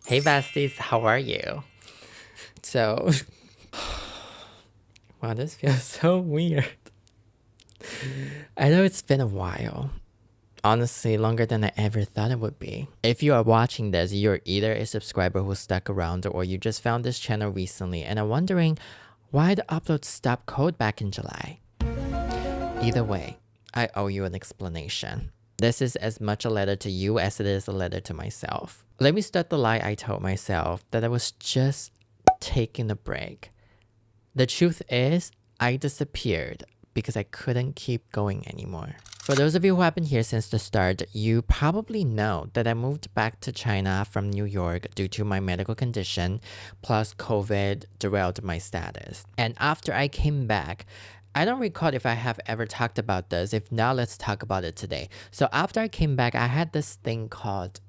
Hey besties, how are you? So, wow, this feels so weird. I know it's been a while. Honestly, longer than I ever thought it would be. If you are watching this, you're either a subscriber who stuck around or you just found this channel recently and are wondering why the upload stopped cold back in July. Either way, I owe you an explanation. This is as much a letter to you as it is a letter to myself. Let me start the lie I told myself that I was just taking a break. The truth is, I disappeared because I couldn't keep going anymore. For those of you who have been here since the start, you probably know that I moved back to China from New York due to my medical condition, plus COVID derailed my status. And after I came back, I don't recall if I have ever talked about this. If not, let's talk about it today. So after I came back, I had this thing called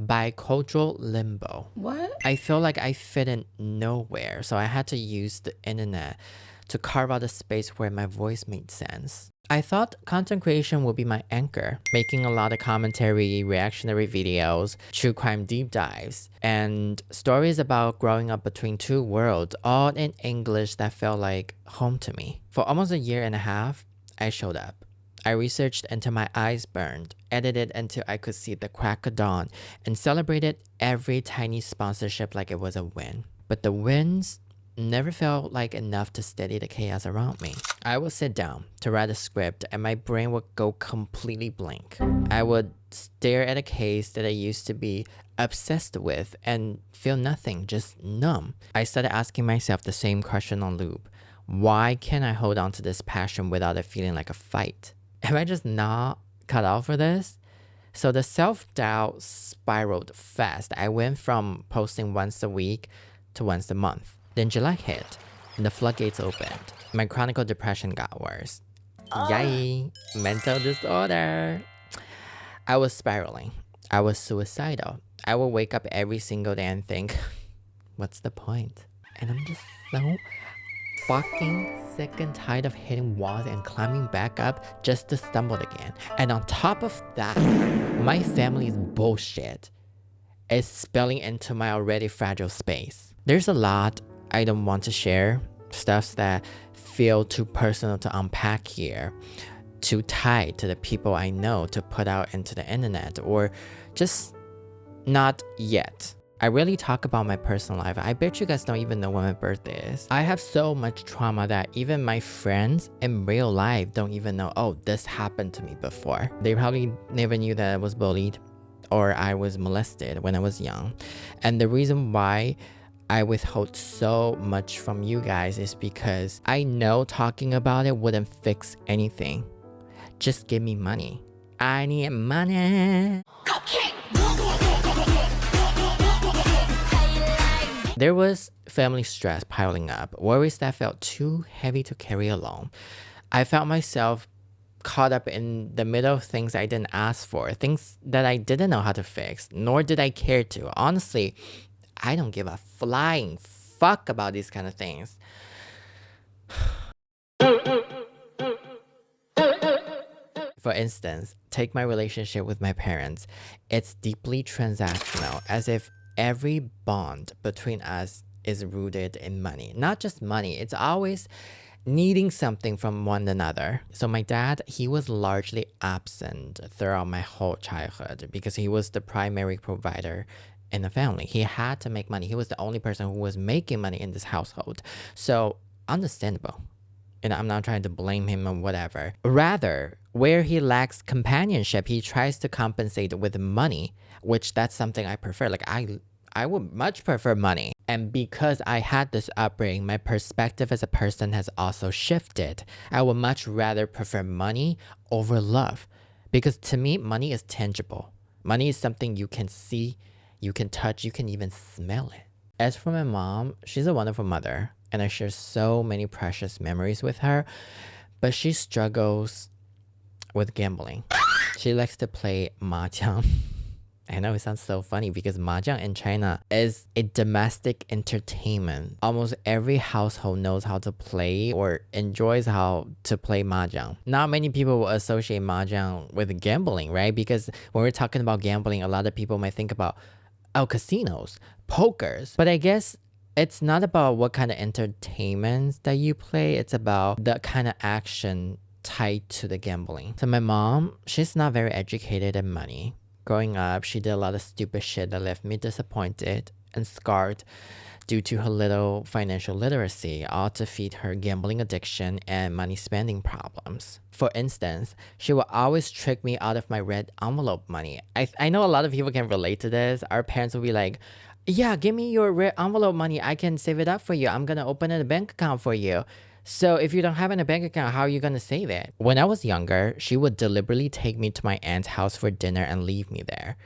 bicultural limbo. What? I feel like I fit in nowhere, so I had to use the internet to carve out a space where my voice made sense. I thought content creation would be my anchor, making a lot of commentary, reactionary videos, true crime deep dives, and stories about growing up between two worlds, all in English that felt like home to me. For almost a year and a half, I showed up. I researched until my eyes burned, edited until I could see the crack of dawn, and celebrated every tiny sponsorship like it was a win. But the wins never felt like enough to steady the chaos around me. I would sit down to write a script and my brain would go completely blank. I would stare at a case that I used to be obsessed with and feel nothing, just numb. I started asking myself the same question on loop. Why can't I hold on to this passion without it feeling like a fight? Am I just not cut out for this? So the self-doubt spiraled fast. I went from posting once a week to once a month. Then July hit, and the floodgates opened. My chronic depression got worse. Yay! Mental disorder! I was spiraling. I was suicidal. I would wake up every single day and think, what's the point? And I'm just so fucking sick and tired of hitting walls and climbing back up just to stumble again. And on top of that, my family's bullshit is spilling into my already fragile space. There's a lot I don't want to share, stuff that feel too personal to unpack here, too tied to the people I know to put out into the internet, or just not yet. I really talk about my personal life. I bet you guys don't even know when my birthday is. I have so much trauma that even my friends in real life don't even know, oh, this happened to me before. They probably never knew that I was bullied or I was molested when I was young. And the reason why I withhold so much from you guys is because I know talking about it wouldn't fix anything. Just give me money. I need money. There was family stress piling up, worries that felt too heavy to carry alone. I found myself caught up in the middle of things I didn't ask for, things that I didn't know how to fix, nor did I care to. Honestly, I don't give a flying fuck about these kind of things. For instance, take my relationship with my parents. It's deeply transactional, as if every bond between us is rooted in money. Not just money, it's always needing something from one another. So my dad, he was largely absent throughout my whole childhood because he was the primary provider in the family. He had to make money. He was the only person who was making money in this household. So understandable. And I'm not trying to blame him or whatever. Rather, where he lacks companionship, he tries to compensate with money, which that's something I prefer. Like I would much prefer money. And because I had this upbringing, my perspective as a person has also shifted. I would much rather prefer money over love. Because to me, money is tangible. Money is something you can see, you can touch, you can even smell it. As for my mom, she's a wonderful mother, and I share so many precious memories with her, but she struggles with gambling. She likes to play mahjong. I know it sounds so funny because mahjong in China is a domestic entertainment. Almost every household knows how to play or enjoys how to play mahjong. Not many people will associate mahjong with gambling, right? Because when we're talking about gambling, a lot of people might think about Oh, casinos, pokers. But I guess it's not about what kind of entertainment that you play. It's about the kind of action tied to the gambling. So my mom, she's not very educated in money. Growing up, she did a lot of stupid shit that left me disappointed and scarred due to her little financial literacy, all to feed her gambling addiction and money spending problems. For instance, she will always trick me out of my red envelope money. I know a lot of people can relate to this. Our parents will be like, yeah, give me your red envelope money. I can save it up for you. I'm gonna open a bank account for you. So if you don't have it in a bank account, how are you gonna save it? When I was younger, she would deliberately take me to my aunt's house for dinner and leave me there.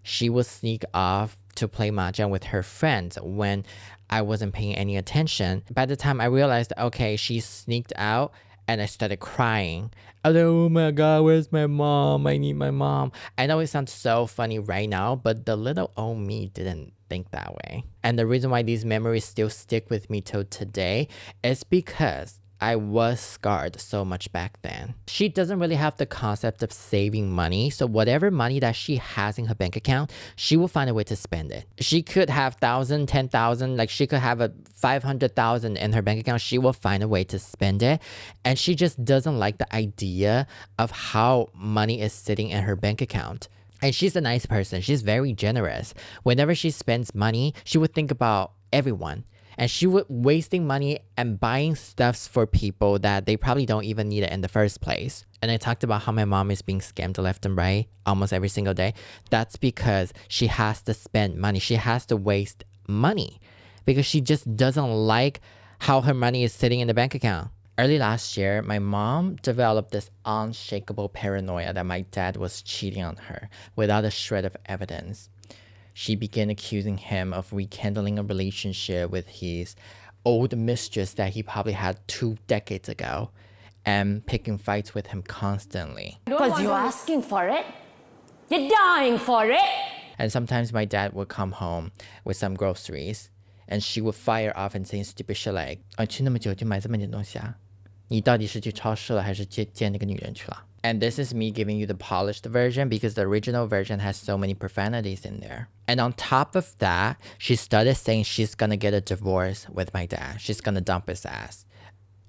She would sneak off to play mahjong with her friends when I wasn't paying any attention. By the time I realized, okay, she sneaked out, and I started crying. I was like, oh my God, where's my mom? I need my mom. I know it sounds so funny right now, but the little old me didn't think that way. And the reason why these memories still stick with me till today is because I was scarred so much back then. She doesn't really have the concept of saving money, so whatever money that she has in her bank account, she will find a way to spend it. She could have 1,000, 10,000, like she could have a 500,000 in her bank account. She will find a way to spend it, and she just doesn't like the idea of how money is sitting in her bank account. And she's a nice person. She's very generous. Whenever she spends money, she would think about everyone. And she would wasting money and buying stuffs for people that they probably don't even need it in the first place. And I talked about how my mom is being scammed left and right almost every single day. That's because she has to spend money. She has to waste money because she just doesn't like how her money is sitting in the bank account. Early last year, my mom developed this unshakable paranoia that my dad was cheating on her without a shred of evidence. She began accusing him of rekindling a relationship with his old mistress that he probably had 2 decades ago and picking fights with him constantly. Because you're asking for it. You're dying for it. And sometimes my dad would come home with some groceries and she would fire off and say stupid shit like, 去那么久就买这么点东西啊？你到底是去超市了还是见那个女人去了？ And this is me giving you the polished version because the original version has so many profanities in there. And on top of that, she started saying she's gonna get a divorce with my dad. She's gonna dump his ass.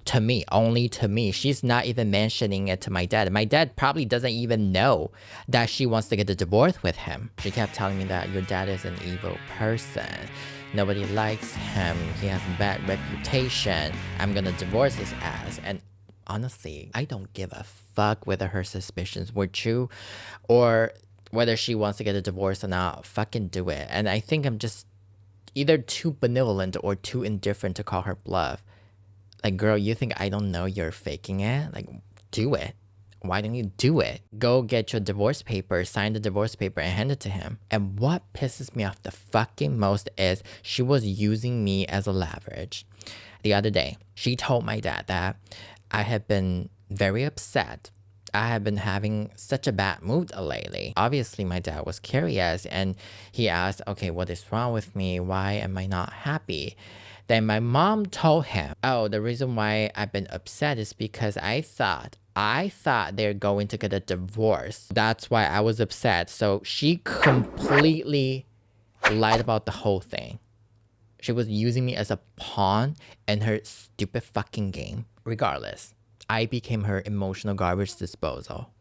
To me, only to me. She's not even mentioning it to my dad. My dad probably doesn't even know that she wants to get a divorce with him. She kept telling me that your dad is an evil person. Nobody likes him. He has a bad reputation. I'm gonna divorce his ass. And honestly, I don't give a fuck whether her suspicions were true or whether she wants to get a divorce or not. Fucking do it. And I think I'm just either too benevolent or too indifferent to call her bluff. Like, girl, you think I don't know you're faking it? Like, do it. Why don't you do it? Go get your divorce paper, sign the divorce paper, and hand it to him. And what pisses me off the fucking most is she was using me as a leverage. The other day, she told my dad that I had been very upset. I have been having such a bad mood lately. Obviously, my dad was curious and he asked, okay, what is wrong with me? Why am I not happy? Then my mom told him, oh, the reason why I've been upset is because I thought they're going to get a divorce. That's why I was upset. So she completely lied about the whole thing. She was using me as a pawn in her stupid fucking game. Regardless, I became her emotional garbage disposal.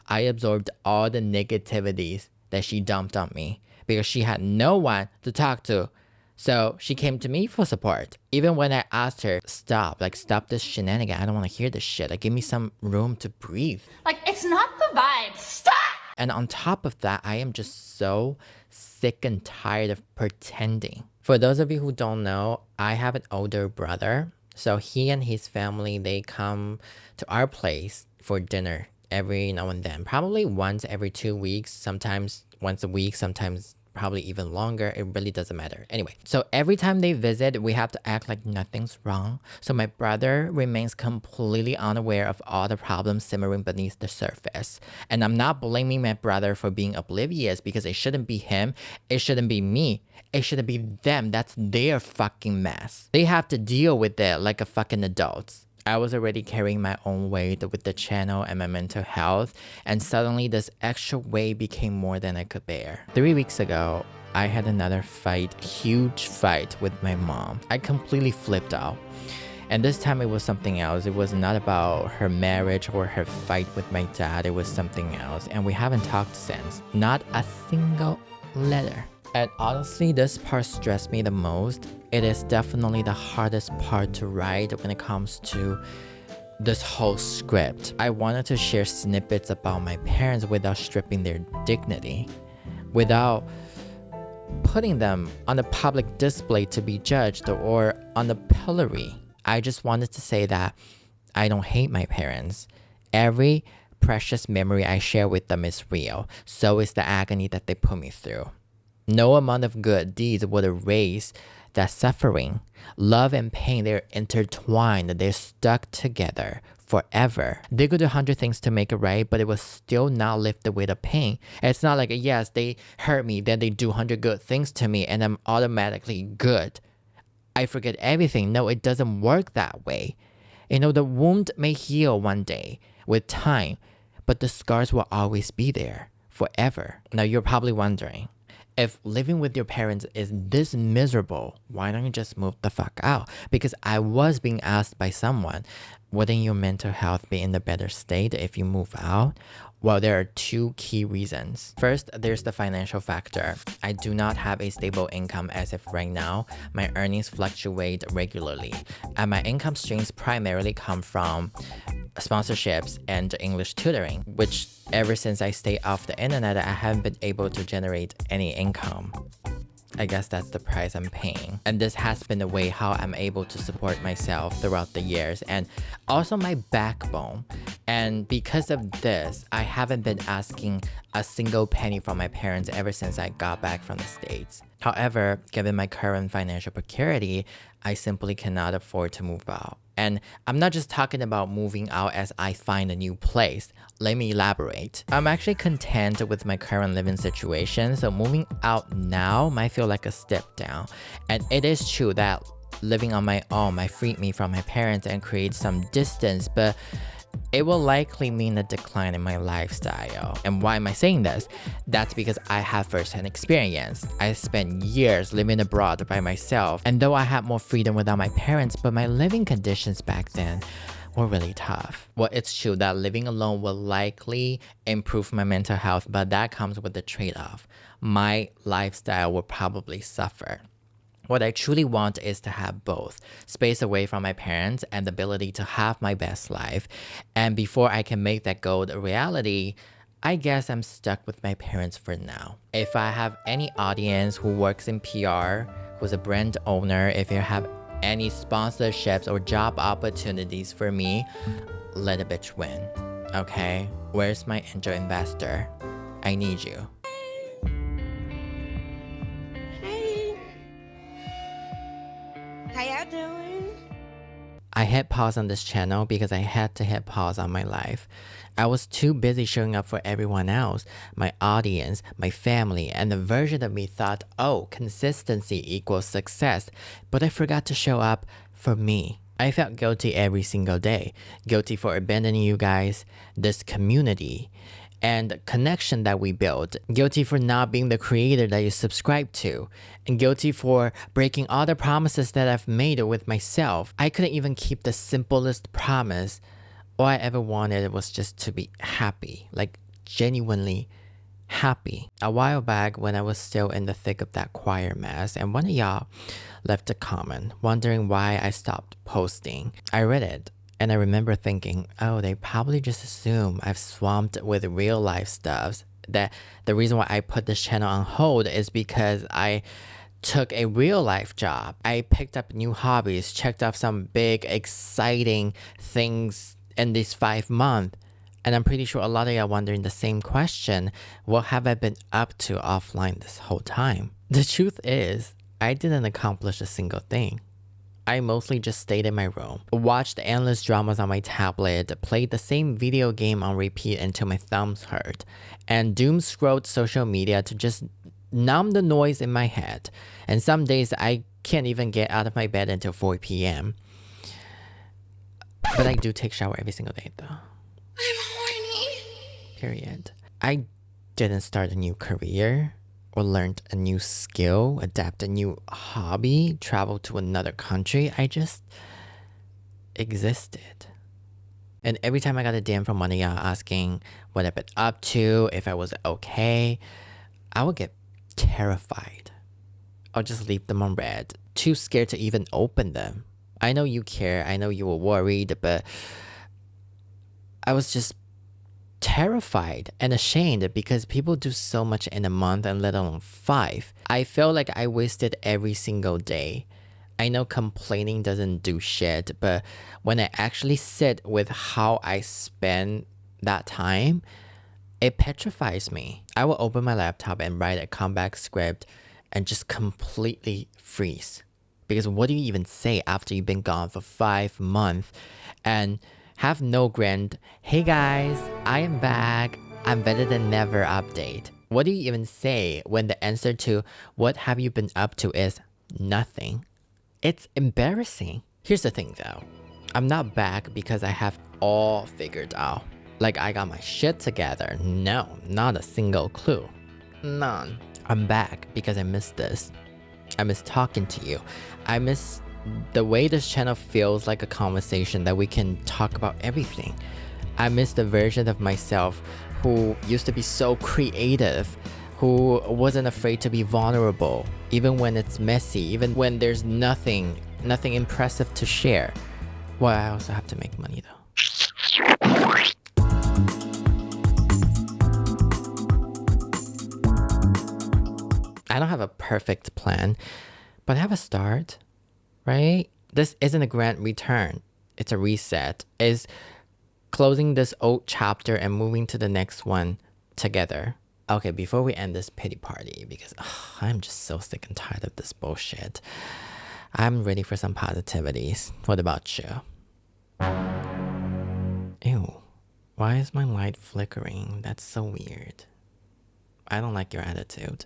I absorbed all the negativities that she dumped on me because she had no one to talk to. So she came to me for support. Even when I asked her, stop this shenanigan. I don't want to hear this shit. Like, give me some room to breathe. Like, it's not the vibe. Stop! And on top of that, I am just so sick and tired of pretending. For those of you who don't know, I have an older brother. So he and his family, they come to our place for dinner every now and then. Probably once every 2 weeks, sometimes once a week, sometimes probably even longer. It really doesn't matter. Anyway, so every time they visit, we have to act like nothing's wrong. So my brother remains completely unaware of all the problems simmering beneath the surface. And I'm not blaming my brother for being oblivious because it shouldn't be him. It shouldn't be me. It shouldn't be them. That's their fucking mess. They have to deal with it like a fucking adults. I was already carrying my own weight with the channel and my mental health, and suddenly this extra weight became more than I could bear. 3 weeks ago, I had another fight, huge fight with my mom. I completely flipped out. And this time it was something else. It was not about her marriage or her fight with my dad. It was something else. And we haven't talked since. Not a single letter. And honestly, this part stressed me the most. It is definitely the hardest part to write when it comes to this whole script. I wanted to share snippets about my parents without stripping their dignity, without putting them on a public display to be judged or on the pillory. I just wanted to say that I don't hate my parents. Every precious memory I share with them is real. So is the agony that they put me through. No amount of good deeds would erase that suffering. Love and pain, they're intertwined. They're stuck together forever. They could do 100 things to make it right, but it will still not lift the weight of pain. It's not like, yes, they hurt me, then they do 100 good things to me, and I'm automatically good. I forget everything. No, it doesn't work that way. You know, the wound may heal one day with time, but the scars will always be there forever. Now, you're probably wondering, if living with your parents is this miserable, why don't you just move the fuck out? Because I was being asked by someone, wouldn't your mental health be in a better state if you move out? Well, there are two key reasons. First, there's the financial factor. I do not have a stable income as of right now. My earnings fluctuate regularly, and my income streams primarily come from sponsorships and English tutoring, which ever since I stayed off the internet, I haven't been able to generate any income. I guess that's the price I'm paying. And this has been the way how I'm able to support myself throughout the years, and also my backbone. And because of this, I haven't been asking a single penny from my parents ever since I got back from the States. However, given my current financial precarity, I simply cannot afford to move out. And I'm not just talking about moving out as I find a new place. Let me elaborate. I'm actually content with my current living situation, so moving out now might feel like a step down. And it is true that living on my own might free me from my parents and create some distance, but it will likely mean a decline in my lifestyle. And why am I saying this? That's because I have first-hand experience. I spent years living abroad by myself, and though I had more freedom without my parents, but my living conditions back then were really tough. Well, it's true that living alone will likely improve my mental health, but that comes with a trade-off. My lifestyle will probably suffer. What I truly want is to have both space away from my parents and the ability to have my best life. And before I can make that goal a reality, I guess I'm stuck with my parents for now. If I have any audience who works in PR, who's a brand owner, if you have any sponsorships or job opportunities for me, let a bitch win. Okay? Where's my angel investor? I need you. How y'all doing? I hit pause on this channel because I had to hit pause on my life. I was too busy showing up for everyone else, my audience, my family, and the version of me thought, oh, consistency equals success, but I forgot to show up for me. I felt guilty every single day, guilty for abandoning you guys, this community, and connection that we built, guilty for not being the creator that you subscribe to, and guilty for breaking all the promises that I've made with myself. I couldn't even keep the simplest promise. All I ever wanted was just to be happy, like genuinely happy. A while back when I was still in the thick of that choir mess, and one of y'all left a comment wondering why I stopped posting. I read it. And I remember thinking, oh, they probably just assume I've swamped with real life stuff. That the reason why I put this channel on hold is because I took a real life job. I picked up new hobbies, checked off some big, exciting things in these 5 months. And I'm pretty sure a lot of y'all wondering the same question. What have I been up to offline this whole time? The truth is, I didn't accomplish a single thing. I mostly just stayed in my room, watched endless dramas on my tablet, played the same video game on repeat until my thumbs hurt, and doom scrolled social media to just numb the noise in my head. And some days I can't even get out of my bed until 4 p.m. But I do take shower every single day though. I'm horny. Period. I didn't start a new career. or learned a new skill, adapt a new hobby, travel to another country. I just existed. And every time I got a DM from Maria asking what I've been up to, if I was okay, I would get terrified. I'll just leave them on red, too scared to even open them. I know you care, I know you were worried, but I was just terrified and ashamed because people do so much in a month and let alone 5. I felt like I wasted every single day. I know complaining doesn't do shit, but when I actually sit with how I spend that time, it petrifies me. I will open my laptop and write a comeback script and just completely freeze. Because what do you even say after you've been gone for 5 months and have no grand, hey guys, I am back, I'm better than never update? What do you even say when the answer to what have you been up to is nothing? It's embarrassing. Here's the thing though, I'm not back because I have all figured out. Like I got my shit together. No, not a single clue. None. I'm back because I miss this. I miss talking to you. I miss the way this channel feels like a conversation that we can talk about everything. I miss the version of myself who used to be so creative, who wasn't afraid to be vulnerable, even when it's messy, even when there's nothing impressive to share. Well, I also have to make money though. I don't have a perfect plan, but I have a start, right? This isn't a grand return. It's a reset. It's closing this old chapter and moving to the next one together. Okay, before we end this pity party, because I'm just so sick and tired of this bullshit, I'm ready for some positivities. What about you? Ew, why is my light flickering? That's so weird. I don't like your attitude.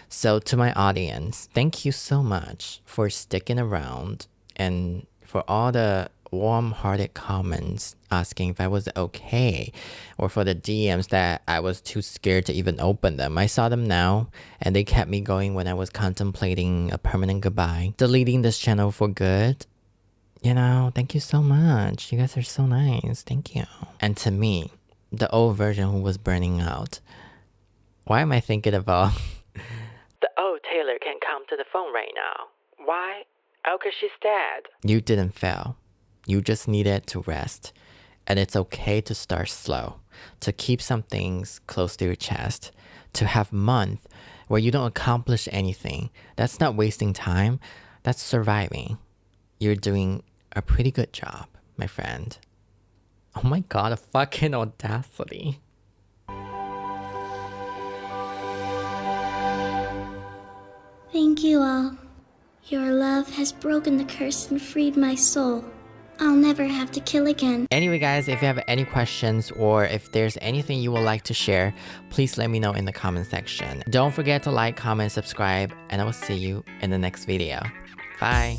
So to my audience, thank you so much for sticking around and for all the warm-hearted comments asking if I was okay, or for the DMs that I was too scared to even open them. I saw them now and they kept me going when I was contemplating a permanent goodbye, deleting this channel for good. You know, thank you so much. You guys are so nice. Thank you. And to me, the old version who was burning out, why am I thinking about the old Taylor can't come to the phone right now? Why? Oh, 'cause she's dead. You didn't fail. You just needed to rest. And it's okay to start slow, to keep some things close to your chest, to have months where you don't accomplish anything. That's not wasting time. That's surviving. You're doing a pretty good job, my friend. Oh my god, a fucking audacity. Thank you all. Your love has broken the curse and freed my soul. I'll never have to kill again. Anyway guys, if you have any questions or if there's anything you would like to share, please let me know in the comment section. Don't forget to like, comment, subscribe, and I will see you in the next video. Bye!